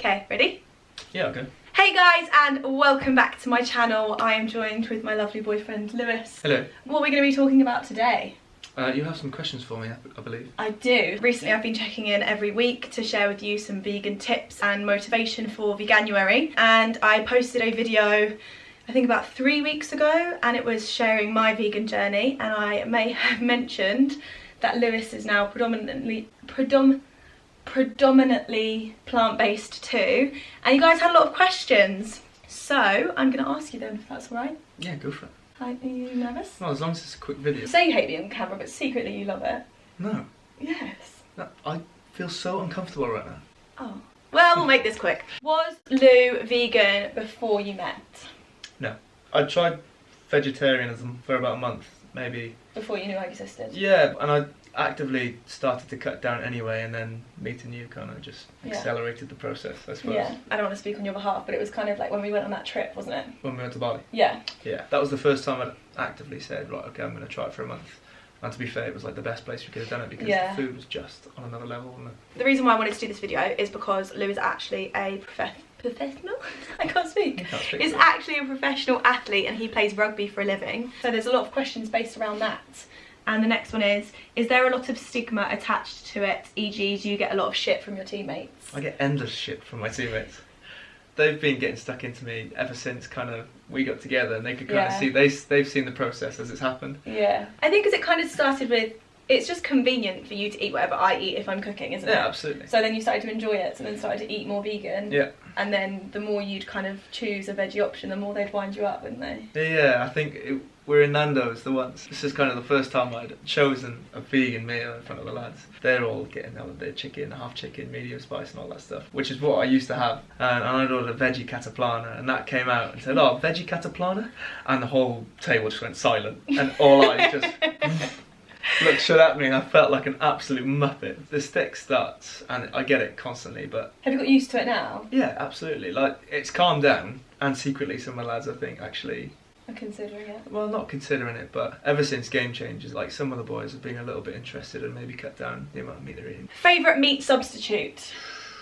Okay, ready? Yeah, okay. Hey guys, and welcome back to my channel. I am joined with my lovely boyfriend, Lewis. Hello. What are we going to be talking about today? You have some questions for me, I believe. I do. Recently I've been checking in every week to share with you some vegan tips and motivation for Veganuary, and I posted a video I think about 3 weeks ago, and it was sharing my vegan journey, and I may have mentioned that Lewis is now predominantly plant-based too, and you guys had a lot of questions, so I'm going to ask you them if that's alright. Yeah, go for it. Hi, are you nervous? Well, as long as it's a quick video. You say you hate being on camera, but secretly you love it. No. Yes. No, I feel so uncomfortable right now. Oh. Well, we'll make this quick. Was Lou vegan before you met? No. I tried vegetarianism for about a month, maybe. Before you knew I existed? Yeah, and I actively started to cut down anyway, and then meeting you kind of just accelerated the process, I suppose. Yeah, I don't want to speak on your behalf, but it was kind of like when we went on that trip, wasn't it? When we went to Bali? Yeah. Yeah, that was the first time I'd actively said, right, okay, I'm going to try it for a month. And to be fair, it was like the best place we could have done it because the food was just on another level. Wasn't it? The reason why I wanted to do this video is because Lou is actually a professional? I can't speak. He's actually a professional athlete, and he plays rugby for a living. So there's a lot of questions based around that. And the next one is there a lot of stigma attached to it? E.g., do you get a lot of shit from your teammates? I get endless shit from my teammates. They've been getting stuck into me ever since kind of we got together, and they could kind of see, they've seen the process as it's happened. Yeah. I think because it kind of started with, it's just convenient for you to eat whatever I eat if I'm cooking, isn't it? Yeah, absolutely. So then you started to enjoy it, so then started to eat more vegan. Yeah. And then the more you'd kind of choose a veggie option, the more they'd wind you up, wouldn't they? Yeah, I think we're in Nando's the once. This is kind of the first time I'd chosen a vegan meal in front of the lads. They're all getting their chicken, half chicken, medium spice and all that stuff, which is what I used to have. And I'd ordered a veggie cataplana, and that came out and said, oh, veggie cataplana? And the whole table just went silent, and all I just looked shut at me, and I felt like an absolute muppet. The stick starts, and I get it constantly, but... Have you got used to it now? Yeah, absolutely. Like, it's calmed down, and secretly some of the lads, I think, actually... are considering it? Well, not considering it, but ever since Game Changers, like, some of the boys have been a little bit interested and maybe cut down the amount of meat they're eating. Favourite meat substitute?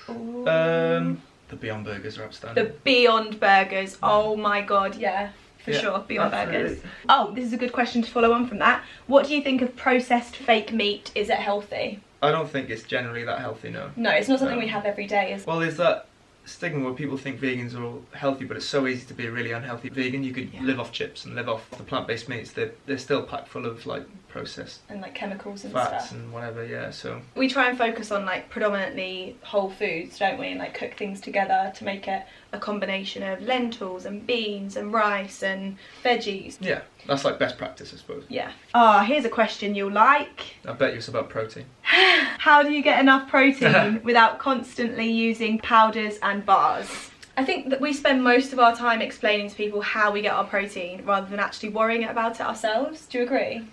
Ooh. The Beyond Burgers are outstanding. The Beyond Burgers, oh my god, yeah. For sure, Beyond Burgers. Oh, this is a good question to follow on from that. What do you think of processed fake meat? Is it healthy? I don't think it's generally that healthy, no. No, it's not something we have every day, is it? Well, there's that stigma where people think vegans are all healthy, but it's so easy to be a really unhealthy vegan. You could live off chips and live off the plant-based meats. They're still packed full of like processed and like chemicals and fats stuff and whatever. Yeah, so we try and focus on like predominantly whole foods, don't we, and like cook things together to make it a combination of lentils and beans and rice and veggies. Yeah, that's like best practice, I suppose. Yeah. Ah, here's a question you'll like. I bet you it's about protein. How do you get enough protein without constantly using powders and bars? I think that we spend most of our time explaining to people how we get our protein rather than actually worrying about it ourselves. Do you agree?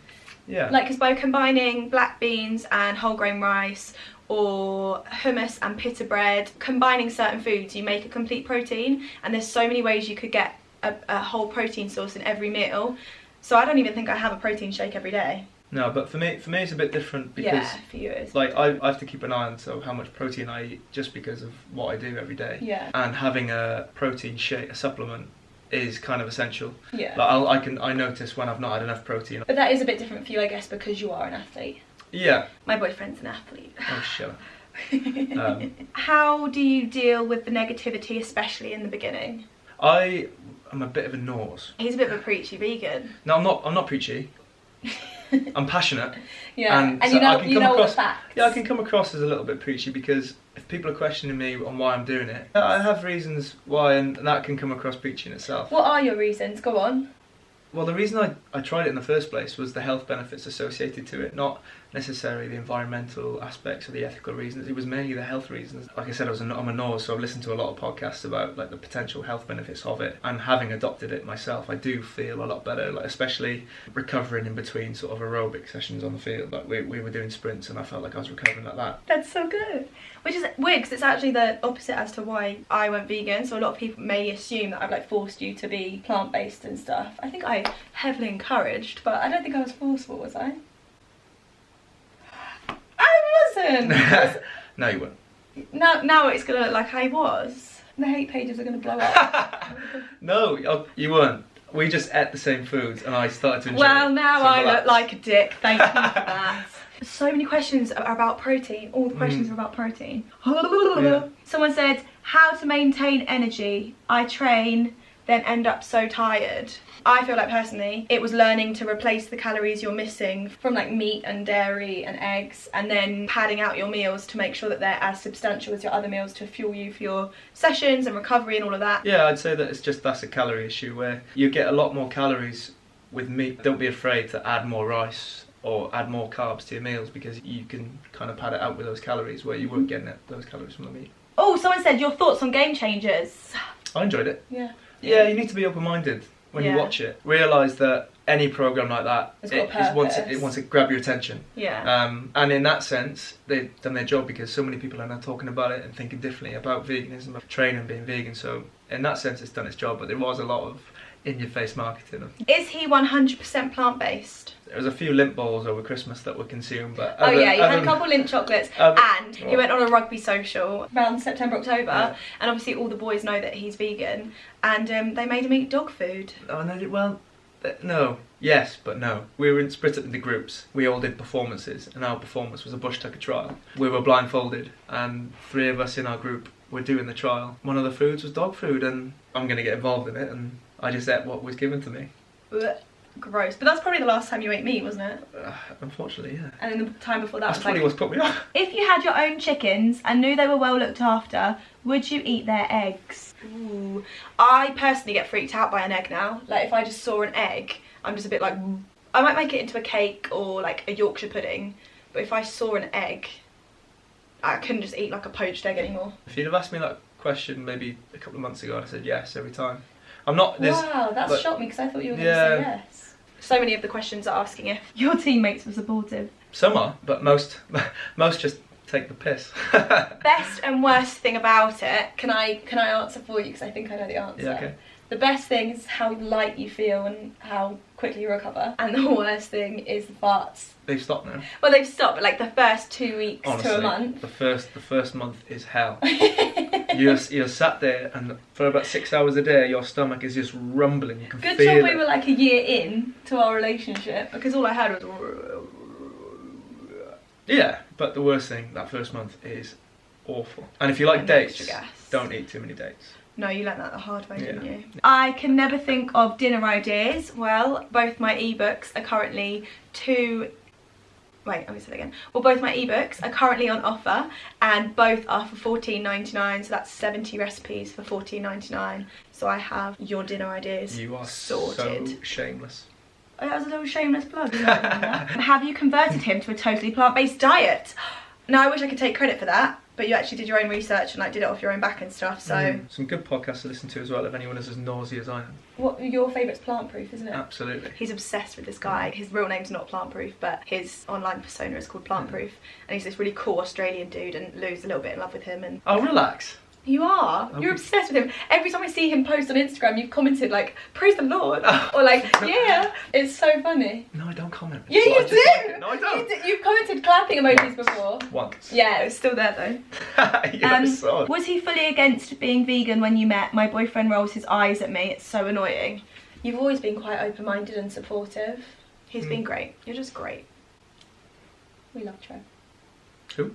Yeah. Like, because by combining black beans and whole grain rice, or hummus and pita bread, combining certain foods, you make a complete protein, and there's so many ways you could get a whole protein source in every meal. So I don't even think I have a protein shake every day. No, but for me it's a bit different because for you it is. Like I have to keep an eye on how much protein I eat just because of what I do every day. Yeah. And having a protein shake, a supplement, is kind of essential. Yeah. Like I notice when I've not had enough protein. But that is a bit different for you, I guess, because you are an athlete. Yeah. My boyfriend's an athlete. Oh, shut up. How do you deal with the negativity, especially in the beginning? I am a bit of a nose. He's a bit of a preachy vegan. No, I'm not preachy. I'm passionate. Yeah, and so you know all the facts. Yeah, I can come across as a little bit preachy because if people are questioning me on why I'm doing it, I have reasons why, and that can come across preachy in itself. What are your reasons? Go on. Well, the reason I tried it in the first place was the health benefits associated to it, not necessarily the environmental aspects or the ethical reasons. It was mainly the health reasons. Like I said, I'm a nose, so I've listened to a lot of podcasts about like the potential health benefits of it, and having adopted it myself, I do feel a lot better, like especially recovering in between sort of aerobic sessions on the field. Like we were doing sprints and I felt like I was recovering like that. That's so good. Which is weird because it's actually the opposite as to why I went vegan. So a lot of people may assume that I've like forced you to be plant-based and stuff. I think I heavily encouraged, but I don't think I was forceful, was I? I wasn't. No, you weren't. Now it's going to look like I was. The hate pages are going to blow up. No, you weren't. We just ate the same foods and I started to enjoy it. Well, now So I relax. look like a dick. Thank you for that. So many questions are about protein. All the questions are about protein. Yeah. Someone said, how to maintain energy. I train, then end up so tired. I feel like personally, it was learning to replace the calories you're missing from like meat and dairy and eggs, and then padding out your meals to make sure that they're as substantial as your other meals to fuel you for your sessions and recovery and all of that. Yeah, I'd say that that's a calorie issue where you get a lot more calories with meat. Don't be afraid to add more rice or add more carbs to your meals because you can kind of pad it out with those calories where you weren't getting those calories from the meat. Oh, someone said your thoughts on Game Changers. I enjoyed it. Yeah. Yeah, you need to be open-minded when you watch it. Realise that any programme like that, it wants to grab your attention. Yeah. And in that sense, they've done their job because so many people are now talking about it and thinking differently about veganism, about training, being vegan. So in that sense, it's done its job. But there was a lot of in-your-face marketing. Is he 100% plant-based? There was a few lint balls over Christmas that were consumed, but he had a couple lint chocolates, and he went on a rugby social around September, October, and obviously all the boys know that he's vegan, and they made him eat dog food. Oh no! Well, no. Yes, but no. We were split up into groups. We all did performances, and our performance was a bush tucker trial. We were blindfolded, and 3 of us in our group were doing the trial. One of the foods was dog food, and I'm going to get involved in it, and I just ate what was given to me. Gross. But that's probably the last time you ate meat, wasn't it? Unfortunately, yeah. And then the time before that That's was probably what's put me off. If you had your own chickens and knew they were well looked after, would you eat their eggs? Ooh. I personally get freaked out by an egg now. Like, if I just saw an egg, I'm just a bit like... I might make it into a cake or like a Yorkshire pudding, but if I saw an egg, I couldn't just eat like a poached egg anymore. If you'd have asked me that question maybe a couple of months ago, I'd have said yes every time. I'm not... Wow, that's shocked me because I thought you were going to say yes. So many of the questions are asking if your teammates were supportive. Some are, but most just take the piss. Best and worst thing about it, can I answer for you because I think I know the answer. Yeah, okay. The best thing is how light you feel and how quickly you recover, and the worst thing is the farts. They've stopped now. Well, they've stopped, but like the first 2 weeks Honestly, to a month. The first month is hell. You're sat there, and for about 6 hours a day, your stomach is just rumbling. You can Good feel job it. we were like a year in to our relationship, because all I heard was... Yeah, but the worst thing, that first month is awful. And if you like dates, don't eat too many dates. No, you learnt that the hard way, didn't you? I can never think of dinner ideas. Well, both my ebooks are currently Well, both my ebooks are currently on offer, and both are for $14.99, so that's 70 recipes for $14.99. So I have your dinner ideas You are sorted. so shameless. Oh, that was a little shameless plug. Have you converted him to a totally plant-based diet? Now, I wish I could take credit for that, but you actually did your own research and like did it off your own back and stuff, so... Some good podcasts to listen to as well if anyone is as nosy as I am. What, your favourite's Plant Proof, isn't it? Absolutely. He's obsessed with this guy. His real name's not Plant Proof, but his online persona is called Plant Proof. And he's this really cool Australian dude, and Lou's a little bit in love with him. And Oh, relax. You are. You're obsessed with him. Every time I see him post on Instagram, you've commented like, praise the Lord. Or like, yeah. It's so funny. No, I don't comment. Yeah, you do. Like no, I don't. You've commented clapping emojis before. Once. Yeah, it's still there though. Was he fully against being vegan when you met? My boyfriend rolls his eyes at me. It's so annoying. You've always been quite open-minded and supportive. He's been great. You're just great. We love Trev. Who?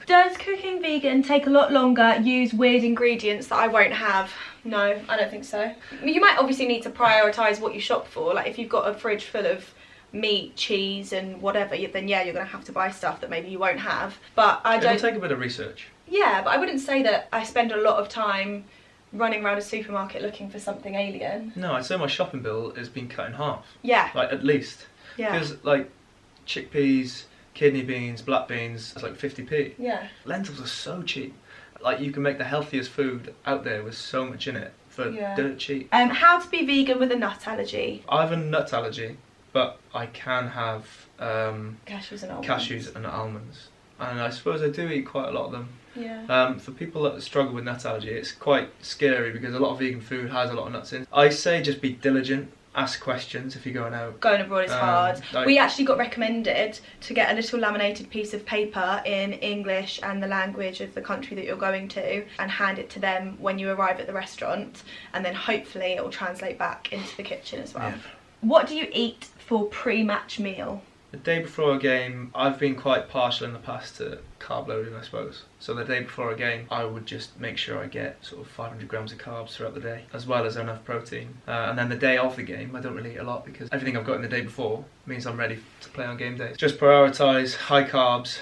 Does cooking vegan take a lot longer, use weird ingredients that I won't have? No, I don't think so. You might obviously need to prioritise what you shop for. Like if you've got a fridge full of meat, cheese and whatever, then yeah, you're going to have to buy stuff that maybe you won't have. But I don't... It'll take a bit of research. Yeah, but I wouldn't say that I spend a lot of time running around a supermarket looking for something alien. No, I'd say my shopping bill has been cut in half. Yeah. Like at least. Yeah. Because like chickpeas, kidney beans, black beans, it's like 50p. Yeah. Lentils are so cheap. Like you can make the healthiest food out there with so much in it for dirt cheap. How to be vegan with a nut allergy? I have a nut allergy, but I can have cashews and almonds. And I suppose I do eat quite a lot of them. Yeah. For people that struggle with nut allergy, it's quite scary because a lot of vegan food has a lot of nuts in. I say just be diligent ask questions if you're going out. Going abroad is hard. Like, we actually got recommended to get a little laminated piece of paper in English and the language of the country that you're going to, and hand it to them when you arrive at the restaurant, and then hopefully it will translate back into the kitchen as well. Yeah. What do you eat for pre-match meal? The day before a game, I've been quite partial in the past to carb loading, I suppose. So the day before a game, I would just make sure I get sort of 500 grams of carbs throughout the day, as well as enough protein. And then the day of the game, I don't really eat a lot because everything I've got in the day before means I'm ready to play on game day. Just prioritise high carbs,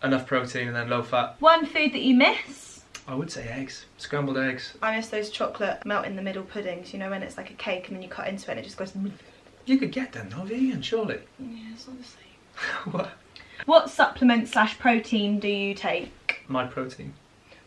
enough protein, and then low fat. One food that you miss? I would say eggs, scrambled eggs. I miss those chocolate melt in the middle puddings, you know, when it's like a cake and then you cut into it and it just goes... You could get them, though, vegan, surely. Yeah, it's not the same. What? What supplement / protein do you take? My protein.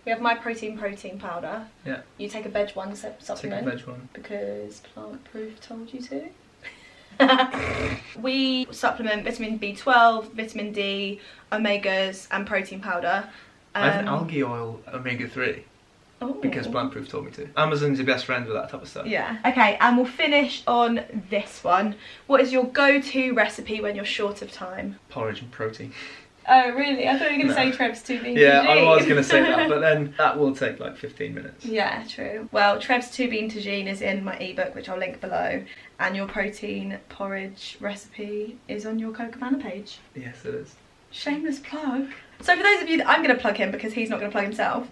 We have my protein powder. Yeah. You take a veg one supplement. Take a veg one. Because Plant Proof told you to. We supplement vitamin B12, vitamin D, omegas and protein powder. I have an algae oil omega-3. Oh. Because Plant Proof told me to. Amazon's your best friend with that type of stuff. Yeah. Okay, and we'll finish on this one. What is your go-to recipe when you're short of time? Porridge and protein. Oh, really? I thought you were going to say Trev's 2B. Yeah, I was going to say that, but then that will take like 15 minutes. Yeah, true. Well, Trev's 2B tagine is in my ebook, which I'll link below, and your protein porridge recipe is on your Cocobana page. Yes, it is. Shameless plug. So for those of you that, I'm going to plug him because he's not going to plug himself.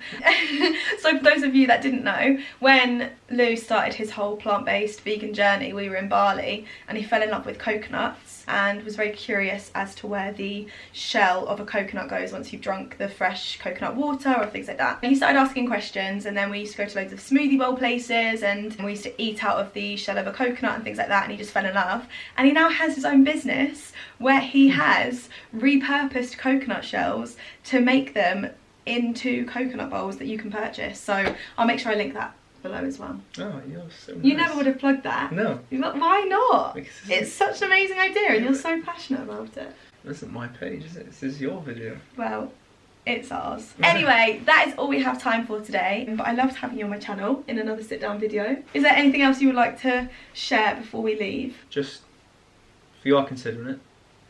So for those of you that didn't know, when Lou started his whole plant-based vegan journey, we were in Bali and he fell in love with coconuts and was very curious as to where the shell of a coconut goes once you've drunk the fresh coconut water or things like that. And he started asking questions, and then we used to go to loads of smoothie bowl places and we used to eat out of the shell of a coconut and things like that, and he just fell in love. And he now has his own business where he has repurposed coconut shells to make them into coconut bowls that you can purchase. So I'll make sure I link that below as well. Oh, you're so nice. You never would have plugged that. No. Why not? Because It's such an amazing idea and you're so passionate about it. This isn't my page, is it? This is your video. Well, it's ours. Anyway, that is all we have time for today. But I loved having you on my channel in another sit down video. Is there anything else you would like to share before we leave? Just, if you are considering it,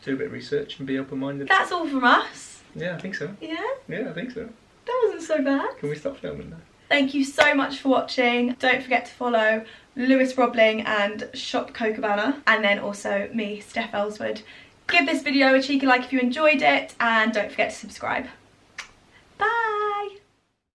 do a bit of research and be open-minded. That's all from us. Yeah, I think so. Yeah? Yeah, I think so. That wasn't so bad. Can we stop filming now? Thank you so much for watching. Don't forget to follow Lewis Robling and Shop Cocobana, and then also me, Steph Ellswood. Give this video a cheeky like if you enjoyed it, and don't forget to subscribe.